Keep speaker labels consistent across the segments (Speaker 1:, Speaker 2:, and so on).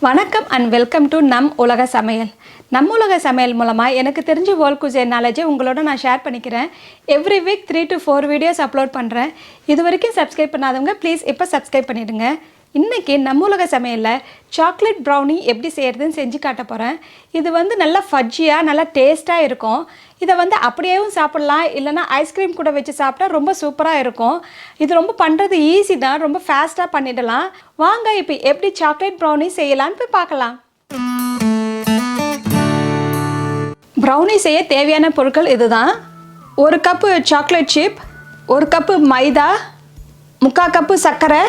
Speaker 1: வணக்கம் and welcome to நம் உலக சமையல். நம் உலக சமையல் மூலமாக எனக்கு தெரிஞ்ச வேர்ல்ட் குசைன் நாலேஜை உங்களோட நான் ஷேர் பண்ணிக்கிறேன். Every week 3 to 4 videos upload பண்ணுறேன். இது வரைக்கும் சப்ஸ்கிரைப் பண்ணாதவங்க ப்ளீஸ் இப்போ சப்ஸ்கிரைப் பண்ணிவிடுங்க. இன்றைக்கி நம்ம உலக சமையலில் சாக்லேட் ப்ரௌனி எப்படி செய்கிறதுன்னு செஞ்சு காட்ட போகிறேன். இது நல்லா ஃபஜ்ஜியாக நல்லா டேஸ்ட்டாக இருக்கும். இதை அப்படியேவும் சாப்பிட்லாம், இல்லைனா ஐஸ்கிரீம் கூட வச்சு சாப்பிட்டா ரொம்ப சூப்பராக இருக்கும். இது ரொம்ப பண்ணுறது ஈஸி தான், ரொம்ப ஃபாஸ்ட்டாக பண்ணிடலாம். வாங்க இப்போ எப்படி சாக்லேட் ப்ரௌனி செய்யலான்னு போய் பார்க்கலாம். ப்ரௌனி செய்ய தேவையான பொருட்கள் இதுதான். 1 கப்பு சாக்லேட் சிப், 1 கப்பு மைதா, 3/4 கப்பு சர்க்கரை,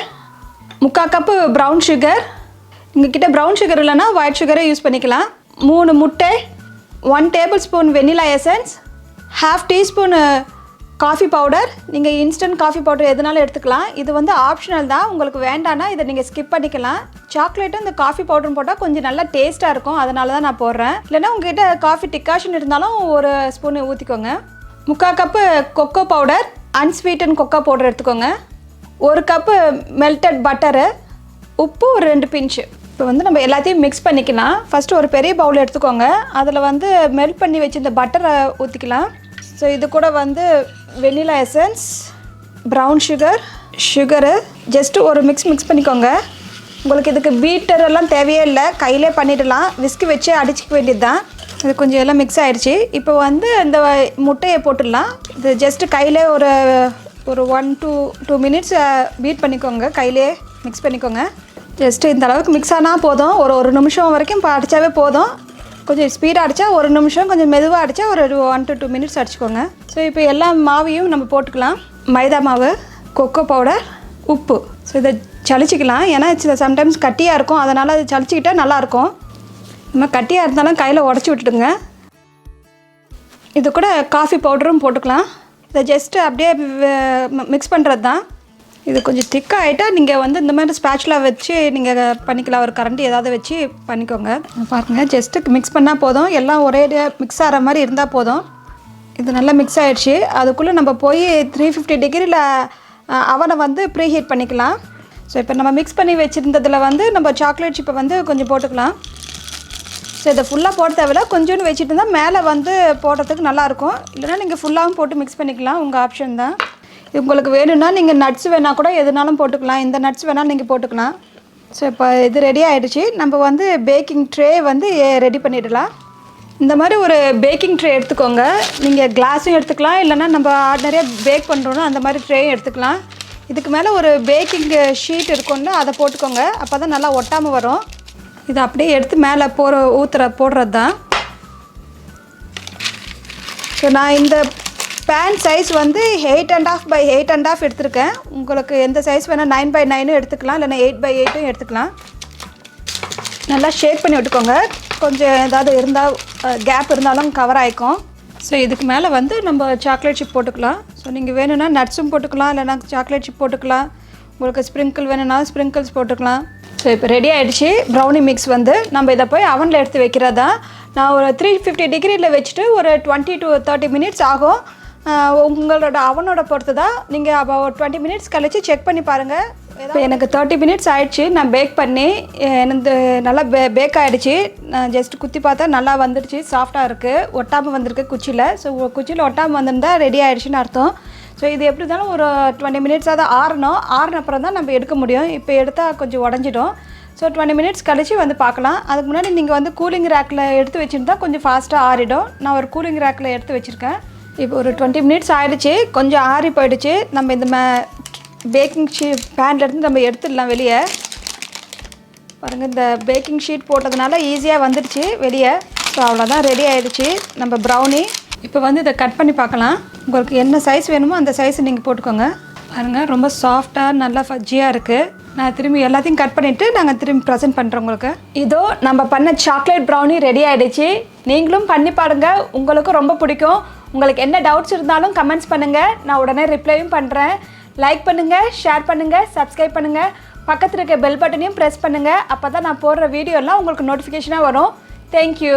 Speaker 1: 3/4 கப்பு ப்ரௌன் சுகர். உங்ககிட்ட ப்ரௌன் சுகர் இல்லைனா ஒயிட் சுகரை யூஸ் பண்ணிக்கலாம். 3 முட்டை, 1 tablespoon vanilla essence, 1/2 teaspoon coffee powder. நீங்கள் இன்ஸ்டன்ட் காஃபி பவுடர் எதுனாலும் எடுத்துக்கலாம். இது ஆப்ஷனல் தான், உங்களுக்கு வேண்டான்னா இதை நீங்கள் ஸ்கிப் பண்ணிக்கலாம். சாக்லேட்டும் இந்த காஃபி பவுடரும் போட்டால் கொஞ்சம் நல்லா டேஸ்ட்டாக இருக்கும், அதனால தான் நான் போடுறேன். இல்லைனா உங்கள்கிட்ட காஃபி டிகாஷன் இருந்தாலும் 1 ஸ்பூன் ஊற்றிக்கோங்க. 3/4 cup cocoa powder, unsweetened cocoa powder எடுத்துக்கோங்க. 1 கப்பு மெல்டட் பட்டரு, உப்பு ஒரு 2 பிஞ்சு. இப்போ நம்ம எல்லாத்தையும் மிக்ஸ் பண்ணிக்கலாம். ஃபஸ்ட்டு ஒரு பெரிய பவுல் எடுத்துக்கோங்க. அதில் மெல்ட் பண்ணி வச்சு இந்த பட்டரை ஊற்றிக்கலாம். ஸோ இது கூட vanilla essence, brown sugar just ஒரு மிக்ஸ் பண்ணிக்கோங்க. உங்களுக்கு இதுக்கு பீட்டர் எல்லாம் தேவையே இல்லை, கையிலே பண்ணிடலாம். விஸ்கி வச்சு அடிச்சிக்க வேண்டியது தான். இது கொஞ்சம் எல்லாம் மிக்ஸ் ஆகிடுச்சு. இப்போ இந்த முட்டையை போட்டுடலாம். இது ஜஸ்ட்டு கையிலே ஒரு 1 to 2 மினிட்ஸ் பீட் பண்ணிக்கோங்க, கையிலே மிக்ஸ் பண்ணிக்கோங்க. ஜஸ்ட்டு இந்த அளவுக்கு மிக்ஸ் ஆனால் போதும். ஒரு நிமிஷம் வரைக்கும் இப்போ அடித்தாவே போதும். கொஞ்சம் ஸ்பீடாக அடித்தா 1 நிமிஷம், கொஞ்சம் மெதுவாக அடித்தா ஒரு 1 to 2 மினிட்ஸ் அடிச்சுக்கோங்க. ஸோ இப்போ எல்லா மாவையும் நம்ம போட்டுக்கலாம். மைதா மாவு, கொக்கோ பவுடர், உப்பு. ஸோ இதை சளிச்சிக்கலாம். ஏன்னா சம்டைம்ஸ் கட்டியாக இருக்கும், அதனால் அது சளிச்சிக்கிட்டால் நல்லாயிருக்கும். நம்ம கட்டியாக இருந்தாலும் கையில் உடச்சி விட்டுடுங்க. இது கூட காஃபி பவுடரும் போட்டுக்கலாம். இதை ஜஸ்ட்டு அப்படியே மிக்ஸ் பண்ணுறது தான். இது கொஞ்சம் திக்காக ஆகிட்டால் நீங்கள் இந்த மாதிரி ஸ்பேச்சுலாக வச்சு நீங்கள் பண்ணிக்கலாம். ஒரு கரண்டி ஏதாவது வச்சு பண்ணிக்கோங்க. பாருங்கள், ஜஸ்ட்டு மிக்ஸ் பண்ணால் போதும். எல்லாம் ஒரே மிக்ஸ் ஆகிற மாதிரி இருந்தால் போதும். இது நல்லா மிக்ஸ் ஆகிடுச்சு. அதுக்குள்ளே நம்ம போய் 350 டிகிரியில் அவனை ப்ரீ ஹீட் பண்ணிக்கலாம். ஸோ இப்போ நம்ம மிக்ஸ் பண்ணி வச்சுருந்ததில் நம்ம சாக்லேட் சிப்பை கொஞ்சம் போட்டுக்கலாம். ஸோ இதை ஃபுல்லாக போட தேவையில்ல, கொஞ்சோன்னு வச்சுட்டு இருந்தால் மேலே போடுறதுக்கு நல்லாயிருக்கும். இல்லைனா நீங்கள் ஃபுல்லாகவும் போட்டு மிக்ஸ் பண்ணிக்கலாம், உங்கள் ஆப்ஷன் தான். உங்களுக்கு வேணும்னா நீங்கள் நட்ஸ் வேணால் கூட எதுனாலும் போட்டுக்கலாம். இந்த நட்ஸ் வேணாலும் நீங்கள் போட்டுக்கலாம். ஸோ இப்போ இது ரெடி ஆகிடுச்சு. நம்ம பேக்கிங் ட்ரே ரெடி பண்ணிடலாம். இந்த மாதிரி ஒரு பேக்கிங் ட்ரே எடுத்துக்கோங்க. நீங்கள் கிளாஸும் எடுத்துக்கலாம், இல்லைனா நம்ம ஆர்டினரியாக பேக் பண்ணுறோன்னா அந்த மாதிரி ட்ரேயும் எடுத்துக்கலாம். இதுக்கு மேலே ஒரு பேக்கிங் ஷீட் இருக்கும்ல, அதை போட்டுக்கோங்க. அப்போ தான் நல்லா ஒட்டாமல் வரும். இதை அப்படியே எடுத்து மேலே போடுறது தான். ஸோ நான் இந்த பேன் சைஸ் 8.5 by 8.5 எடுத்துருக்கேன். உங்களுக்கு எந்த சைஸ் வேணால் 9 by 9 எடுத்துக்கலாம், இல்லைனா 8 by 8 எடுத்துக்கலாம். நல்லா ஷேக் பண்ணி விட்டுக்கோங்க. கொஞ்சம் ஏதாவது இருந்தால் கேப் இருந்தாலும் கவர் ஆகிக்கும். ஸோ இதுக்கு மேலே நம்ம சாக்லேட் சிப் போட்டுக்கலாம். ஸோ நீங்கள் வேணும்னா நட்ஸும் போட்டுக்கலாம், இல்லைனா சாக்லேட் சிப் போட்டுக்கலாம். உங்களுக்கு ஸ்ப்ரிங்கிள் வேணும்னா ஸ்ப்ரிங்கிள்ஸ் போட்டுக்கலாம். ஸோ இப்போ ரெடி ஆகிடுச்சு ப்ரௌனி மிக்ஸ். நம்ம இதை போய் அவனில் எடுத்து வைக்கிறதா. நான் ஒரு 350 டிகிரியில் வச்சுட்டு ஒரு 20 to 30 மினிட்ஸ் ஆகும். உங்களோட அவனோட பொறுத்து தான். நீங்கள் அப்போ 20 மினிட்ஸ் கழித்து செக் பண்ணி பாருங்கள். இப்போ எனக்கு 30 மினிட்ஸ் ஆகிடுச்சு. நான் பேக் பண்ணி எனக்கு நல்லா பேக் ஆகிடுச்சு. நான் ஜஸ்ட் குத்தி பார்த்தா நல்லா வந்துடுச்சு, சாஃப்டாக இருக்குது, ஒட்டாமல் வந்திருக்கு குச்சியில். ஸோ குச்சியில் ஒட்டாமல் வந்திருந்தால் ரெடி ஆகிடுச்சின்னு அர்த்தம். ஸோ இது எப்படி இருந்தாலும் ஒரு 20 மினிட்ஸாக தான் ஆறணும். ஆறினப்புறம் தான் நம்ம எடுக்க முடியும். இப்போ எடுத்தால் கொஞ்சம் உடஞ்சிடும். ஸோ 20 மினிட்ஸ் கழிச்சு பார்க்கலாம். அதுக்கு முன்னாடி நீங்கள் கூலிங் ரேக்கில் எடுத்து வச்சுருந்தா கொஞ்சம் ஃபாஸ்ட்டாக ஆறிடும். நான் ஒரு கூலிங் ரேக்கில் எடுத்து வச்சுருக்கேன். இப்போ ஒரு 20 மினிட்ஸ் ஆகிடுச்சு, கொஞ்சம் ஆறி போயிடுச்சு. நம்ம இந்த பேக்கிங் பேன்லேருந்து நம்ம எடுத்துடலாம் வெளியே. பாருங்கள், இந்த பேக்கிங் ஷீட் போட்டதுனால ஈஸியாக வந்துடுச்சு வெளியே. ஸோ அவ்வளோதான், ரெடி ஆகிடுச்சு நம்ம ப்ரௌனி. இப்போ இதை கட் பண்ணி பார்க்கலாம். உங்களுக்கு என்ன சைஸ் வேணுமோ அந்த சைஸை நீங்கள் போட்டுக்கோங்க. பாருங்கள், ரொம்ப சாஃப்டாக நல்லா ஃபஜ்ஜியாக இருக்குது. நான் திரும்பி எல்லாத்தையும் கட் பண்ணிவிட்டு நாங்கள் திரும்பி ப்ரெசென்ட் பண்ணுறோம் உங்களுக்கு. இதோ நம்ம பண்ண சாக்லேட் ப்ரௌனி ரெடி ஆகிடுச்சு. நீங்களும் பண்ணி பாருங்கள், உங்களுக்கும் ரொம்ப பிடிக்கும். உங்களுக்கு என்ன டவுட்ஸ் இருந்தாலும் கமெண்ட்ஸ் பண்ணுங்கள், நான் உடனே ரிப்ளையும் பண்ணுறேன். லைக் பண்ணுங்கள், ஷேர் பண்ணுங்கள், சப்ஸ்கிரைப் பண்ணுங்கள். பக்கத்தில் இருக்க பெல் பட்டனையும் ப்ரெஸ் பண்ணுங்கள். அப்போ தான் நான் போடுற வீடியோலாம் உங்களுக்கு நோட்டிஃபிகேஷனாக வரும். தேங்க்யூ.